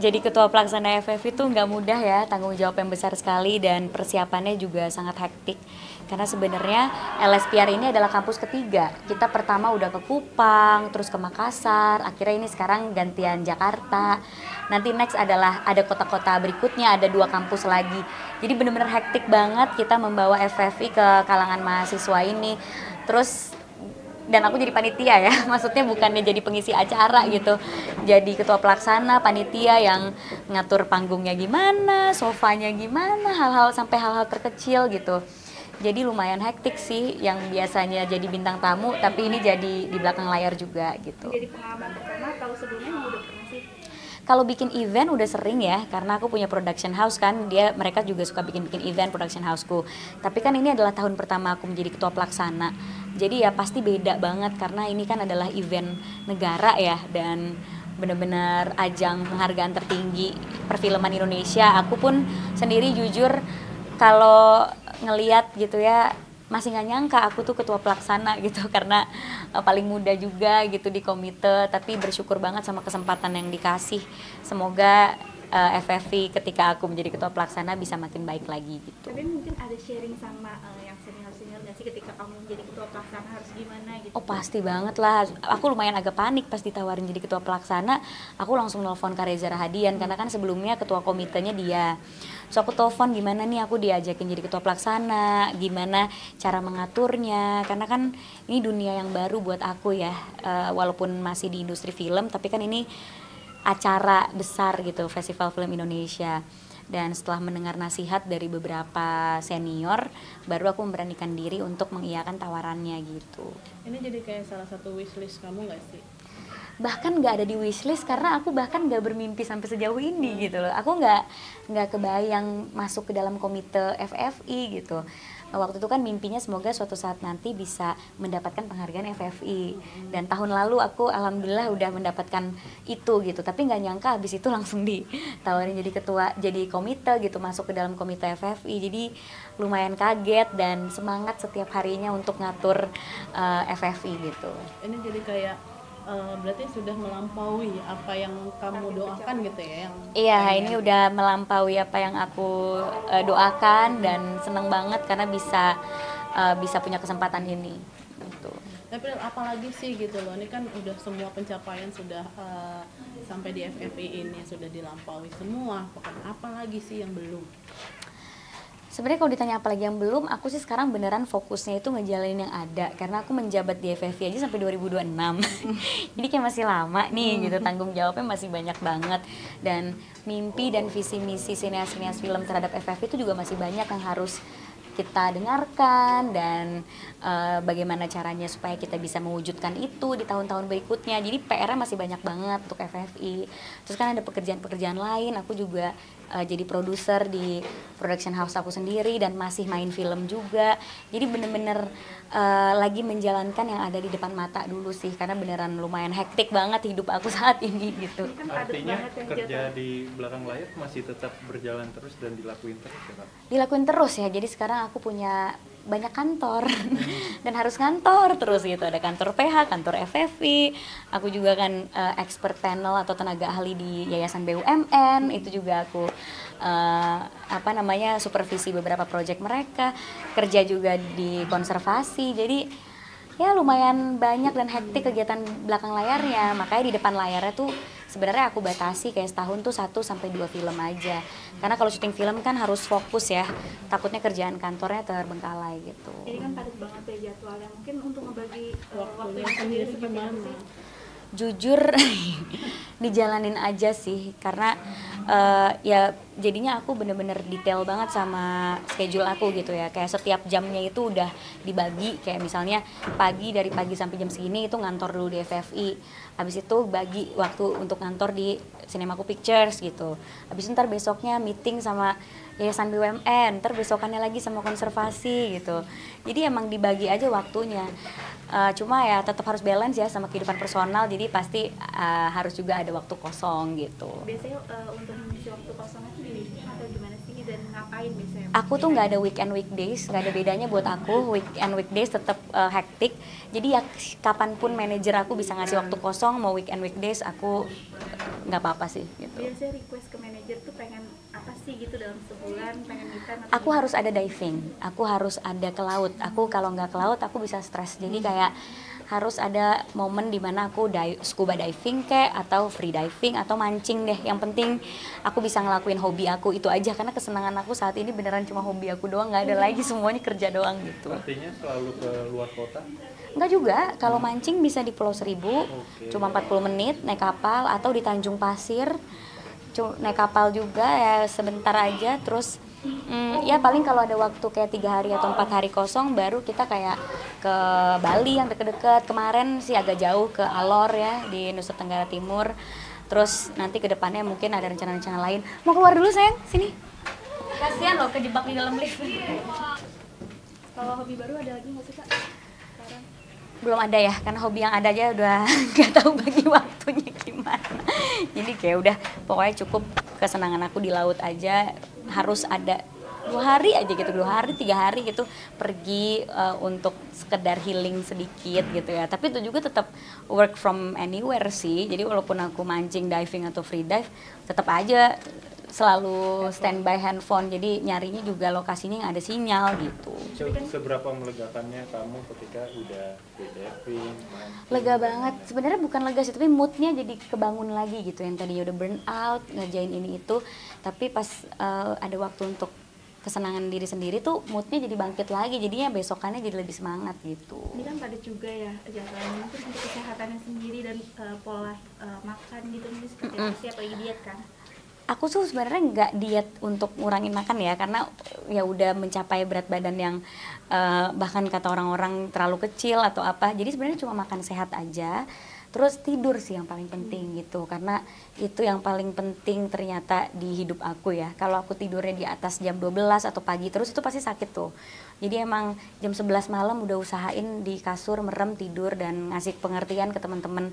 Jadi ketua pelaksana FF itu nggak mudah ya, tanggung jawab yang besar sekali dan persiapannya juga sangat hektik. Karena sebenarnya LSPR ini adalah kampus ketiga. Kita pertama udah ke Kupang, terus ke Makassar, akhirnya ini sekarang gantian Jakarta. Nanti next adalah ada kota-kota berikutnya, ada 2 kampus lagi. Jadi benar-benar hektik banget kita membawa FFI ke kalangan mahasiswa ini. Terus dan aku jadi panitia ya, maksudnya bukannya jadi pengisi acara gitu, jadi ketua pelaksana, panitia yang ngatur panggungnya gimana, sofanya gimana, hal-hal sampai hal-hal terkecil gitu. Jadi lumayan hektik sih, yang biasanya jadi bintang tamu, tapi ini jadi di belakang layar juga gitu. Jadi pengalaman pertama atau sebelumnya emang udah pernah sih? Kalau bikin event udah sering ya, karena aku punya production house kan, mereka juga suka bikin-bikin event production houseku. Tapi kan ini adalah tahun pertama aku menjadi ketua pelaksana. Jadi ya pasti beda banget karena ini kan adalah event negara ya, dan benar-benar ajang penghargaan tertinggi perfilman Indonesia. Aku pun sendiri jujur kalau ngeliat gitu ya masih nggak nyangka aku tuh ketua pelaksana gitu karena paling muda juga gitu di komite, tapi bersyukur banget sama kesempatan yang dikasih. Semoga FFV ketika aku menjadi ketua pelaksana bisa makin baik lagi gitu. Tapi mungkin ada sharing sama yang senior-senior nggak sih ketika kamu menjadi ketua pelaksana harus gimana gitu? Oh pasti banget lah, aku lumayan agak panik pas ditawarin jadi ketua pelaksana. Aku langsung nelfon Kak Reza Rahadian karena kan sebelumnya ketua komitenya dia. So aku telepon gimana nih aku diajakin jadi ketua pelaksana, gimana cara mengaturnya, karena kan ini dunia yang baru buat aku ya, walaupun masih di industri film tapi kan ini acara besar gitu, Festival Film Indonesia. Dan setelah mendengar nasihat dari beberapa senior, baru aku memberanikan diri untuk mengiyakan tawarannya gitu. Ini jadi kayak salah satu wishlist kamu nggak sih? Bahkan nggak ada di wishlist karena aku bahkan nggak bermimpi sampai sejauh ini gitu loh. Aku nggak kebayang masuk ke dalam komite FFI gitu. Waktu itu kan mimpinya semoga suatu saat nanti bisa mendapatkan penghargaan FFI, dan tahun lalu aku alhamdulillah udah mendapatkan itu gitu, tapi nggak nyangka habis itu langsung ditawarin jadi ketua, jadi komite gitu, masuk ke dalam komite FFI. Jadi lumayan kaget dan semangat setiap harinya untuk ngatur FFI gitu. Ini jadi kayak berarti sudah melampaui apa yang kamu doakan gitu ya? Iya, ini udah melampaui apa yang aku doakan dan seneng banget karena bisa punya kesempatan ini. Gitu. Tapi apalagi sih gitu loh, ini kan udah semua pencapaian sudah sampai di FFI ini sudah dilampaui semua. Apa lagi sih yang belum? Sebenarnya kalau ditanya apa lagi yang belum, aku sih sekarang beneran fokusnya itu ngejalanin yang ada. Karena aku menjabat di FFI aja sampai 2026. Jadi kayak masih lama nih gitu, tanggung jawabnya masih banyak banget. Dan mimpi dan visi misi sineas-sineas film terhadap FFI itu juga masih banyak yang harus kita dengarkan, dan bagaimana caranya supaya kita bisa mewujudkan itu di tahun-tahun berikutnya. Jadi PR-nya masih banyak banget untuk FFI. Terus kan ada pekerjaan-pekerjaan lain, aku juga jadi produser di production house aku sendiri dan masih main film juga. Jadi bener-bener lagi menjalankan yang ada di depan mata dulu sih, karena beneran lumayan hektik banget hidup aku saat ini gitu. Artinya kerja di belakang layar masih tetap berjalan terus dan dilakuin terus ya Kak? Dilakuin terus ya, jadi sekarang aku punya banyak kantor dan harus kantor terus gitu. Ada kantor PH, kantor FFI, aku juga kan expert panel atau tenaga ahli di Yayasan BUMN, itu juga aku supervisi beberapa proyek mereka, kerja juga di konservasi. Jadi ya lumayan banyak dan hektik kegiatan belakang layarnya. Makanya di depan layarnya tuh sebenarnya aku batasi kayak setahun tuh 1-2 film aja. Karena kalau syuting film kan harus fokus ya. Takutnya kerjaan kantornya terbengkalai gitu. Ini kan padat banget ya jadwalnya. Mungkin untuk ngebagi Waktunya sendiri gimana? Jujur dijalanin aja sih, karena ya jadinya aku bener-bener detail banget sama schedule aku gitu ya. Kayak setiap jamnya itu udah dibagi, kayak misalnya dari pagi sampai jam segini itu ngantor dulu di FFI, habis itu bagi waktu untuk ngantor di Cinemaku Pictures gitu, habis itu ntar besoknya meeting sama Yayasan BUMN, ntar besokannya lagi sama konservasi gitu. Jadi emang dibagi aja waktunya. Cuma ya tetap harus balance ya sama kehidupan personal, jadi pasti harus juga ada waktu kosong gitu. biasanya untuk mengisi waktu kosong itu di atau gimana sih dan ngapain biasanya? Aku tuh nggak ada weekend weekdays, nggak ada bedanya buat aku. Weekend weekdays tetap hektik. Jadi ya kapanpun manajer aku bisa ngasih waktu kosong, mau weekend weekdays aku nggak apa-apa sih gitu. Biasanya request ke manajer tuh pengen apa sih gitu dalam sebulan, pengen weekend atau Aku harus ada diving, aku harus ada ke laut. Aku kalau nggak ke laut aku bisa stres. Jadi kayak harus ada momen dimana aku scuba diving kayak atau free diving atau mancing deh. Yang penting aku bisa ngelakuin hobi aku itu aja, karena kesenangan aku saat ini beneran cuma hobi aku doang, nggak ada lagi, semuanya kerja doang gitu. Artinya selalu ke luar kota? Enggak juga, kalau mancing bisa di Pulau Seribu, cuma 40 menit naik kapal, atau di Tanjung Pasir, naik kapal juga ya sebentar aja. Terus ya paling kalau ada waktu kayak 3 hari atau 4 hari kosong baru kita kayak ke Bali yang deket-deket. Kemarin sih agak jauh ke Alor ya di Nusa Tenggara Timur. Terus nanti ke depannya mungkin ada rencana-rencana lain. Mau keluar dulu sayang, sini. Kasihan loh kejebak di dalam lift. kalau hobi baru ada lagi nggak sih Kak sekarang? Belum ada ya, karena hobi yang ada aja udah nggak tahu bagi waktunya gimana. Jadi kayak udah pokoknya cukup kesenangan aku di laut aja. Harus ada 2 hari aja gitu, 2 hari 3 hari gitu pergi untuk sekedar healing sedikit gitu ya. Tapi itu juga tetap work from anywhere sih. Jadi walaupun aku mancing, diving atau free dive, tetap aja selalu standby handphone. Jadi nyarinya juga lokasinya yang ada sinyal gitu. Seberapa melegakannya kamu ketika udah diving? Lega banget. Sebenarnya bukan lega sih, tapi moodnya jadi kebangun lagi gitu. Yang tadinya udah burn out ngerjain ini itu, tapi pas ada waktu untuk kesenangan diri sendiri tuh moodnya jadi bangkit lagi. Jadinya besokannya jadi lebih semangat gitu. Ini kan padat juga ya jadwalnya, mungkin untuk kesehatannya sendiri dan pola makan gitu mungkin seperti apa sih, apalagi diet kan? Aku tuh sebenarnya nggak diet untuk ngurangin makan ya, karena ya udah mencapai berat badan yang bahkan kata orang-orang terlalu kecil atau apa. Jadi sebenarnya cuma makan sehat aja. Terus tidur sih yang paling penting gitu, karena itu yang paling penting ternyata di hidup aku ya. Kalau aku tidurnya di atas jam 12 atau pagi terus itu pasti sakit tuh. Jadi emang jam 11 malam udah usahain di kasur merem tidur dan ngasih pengertian ke teman-teman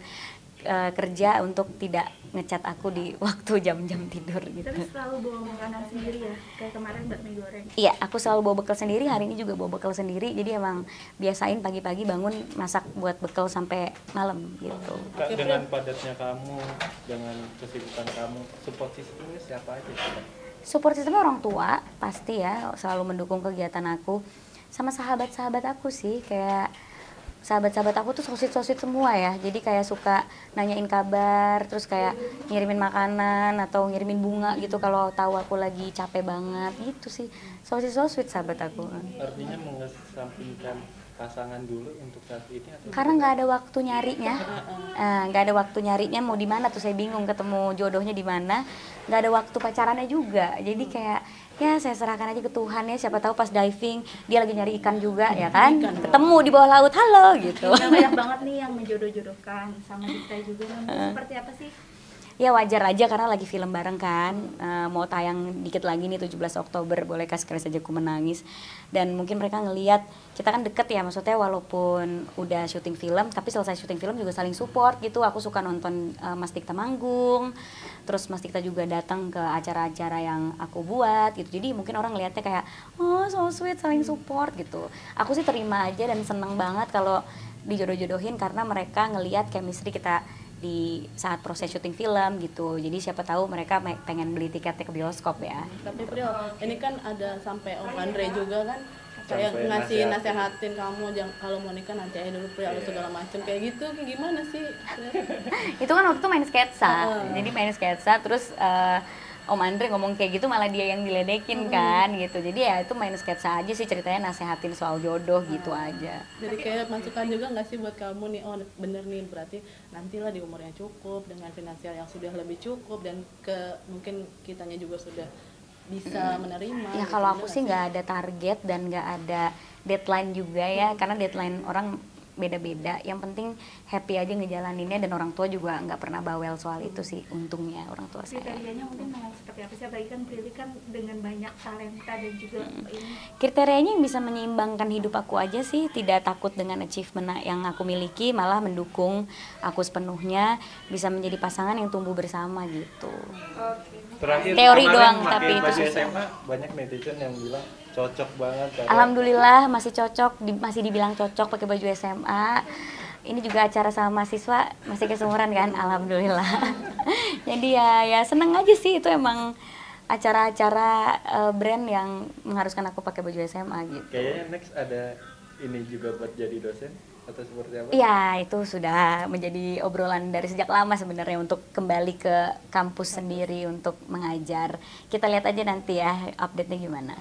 kerja untuk tidak ngecat aku di waktu jam-jam tidur gitu. Tapi selalu bawa makanan sendiri ya, kayak kemarin bakmi goreng. Iya, aku selalu bawa bekal sendiri, hari ini juga bawa bekal sendiri. Jadi emang biasain pagi-pagi bangun masak buat bekal sampai malam gitu. Kak, dengan padatnya kamu, dengan kesibukan kamu, support systemnya siapa aja? Support sistemnya orang tua pasti ya, selalu mendukung kegiatan aku. Sama sahabat-sahabat aku sih, kayak sahabat-sahabat aku tuh sosit-sosit semua ya. Jadi kayak suka nanyain kabar, terus kayak ngirimin makanan atau ngirimin bunga gitu kalau tahu aku lagi capek banget gitu sih. Sosit-sosit sahabat aku. Artinya mengesampingkan pasangan dulu untuk saat ini atau Karena nggak ada waktu nyarinya, nggak ada waktu nyarinya, mau di mana tuh saya bingung ketemu jodohnya di mana, nggak ada waktu pacarannya juga. Jadi kayak ya saya serahkan aja ke Tuhan ya, siapa tahu pas diving dia lagi nyari ikan juga ya kan, ketemu di bawah laut, halo gitu. Yang banyak banget nih yang menjodoh-jodohkan sama kita juga. Seperti apa sih? Ya wajar aja karena lagi film bareng kan, mau tayang dikit lagi nih 17 Oktober, bolehkah sekali saja ku menangis. Dan mungkin mereka ngelihat kita kan deket ya, maksudnya walaupun udah syuting film tapi selesai syuting film juga saling support gitu. Aku suka nonton Mas Tikta manggung, terus Mas Tikta juga datang ke acara-acara yang aku buat gitu. Jadi mungkin orang ngelihatnya kayak oh so sweet, saling support gitu. Aku sih terima aja dan seneng banget kalau dijodoh-jodohin karena mereka ngelihat chemistry kita di saat proses syuting film gitu. Jadi siapa tahu mereka pengen beli tiketnya ke bioskop ya. Tapi Pril, ini kan ada sampai Om Andre juga kan kayak Sampai ngasih nasihatin. nasehatin kamu jangan kalau mau nikah nanti aja dulu Pril segala macam kayak gitu. Kayak gimana sih? Itu kan waktu itu main sketsa. Jadi main sketsa terus Om Andre ngomong kayak gitu malah dia yang diledekin kan gitu. Jadi ya itu main sketsa aja sih, ceritanya nasehatin soal jodoh gitu aja. Jadi kayak masukan juga nggak sih buat kamu nih, oh bener nih berarti nantilah di umur yang cukup dengan finansial yang sudah lebih cukup dan mungkin kitanya juga sudah bisa menerima. Ya gitu. kalau aku Bener sih nggak nggak ada target dan nggak ada deadline juga ya, karena deadline orang beda-beda. Yang penting happy aja ngejalaninnya, dan orang tua juga nggak pernah bawel soal itu sih, untungnya orang tua saya. Kriterianya mungkin memang seperti apa sih? Apalagi kan Prilly kan dengan banyak talenta dan juga ini. Kriterianya yang bisa menyeimbangkan hidup aku aja sih, tidak takut dengan achievement yang aku miliki, malah mendukung aku sepenuhnya, bisa menjadi pasangan yang tumbuh bersama gitu. Oke. Terakhir Teori kemarin doang, pakai tapi itu baju susah. SMA banyak netizen yang bilang cocok banget. Alhamdulillah masih cocok, masih dibilang cocok pakai baju SMA. Ini juga acara sama mahasiswa, masih keseumuran kan, alhamdulillah. Jadi ya seneng aja sih, itu emang acara-acara brand yang mengharuskan aku pakai baju SMA gitu. Kayaknya next ada ini juga buat jadi dosen atau seperti apa? Iya, itu sudah menjadi obrolan dari sejak lama sebenarnya, untuk kembali ke kampus sendiri untuk mengajar. Kita lihat aja nanti ya update-nya gimana.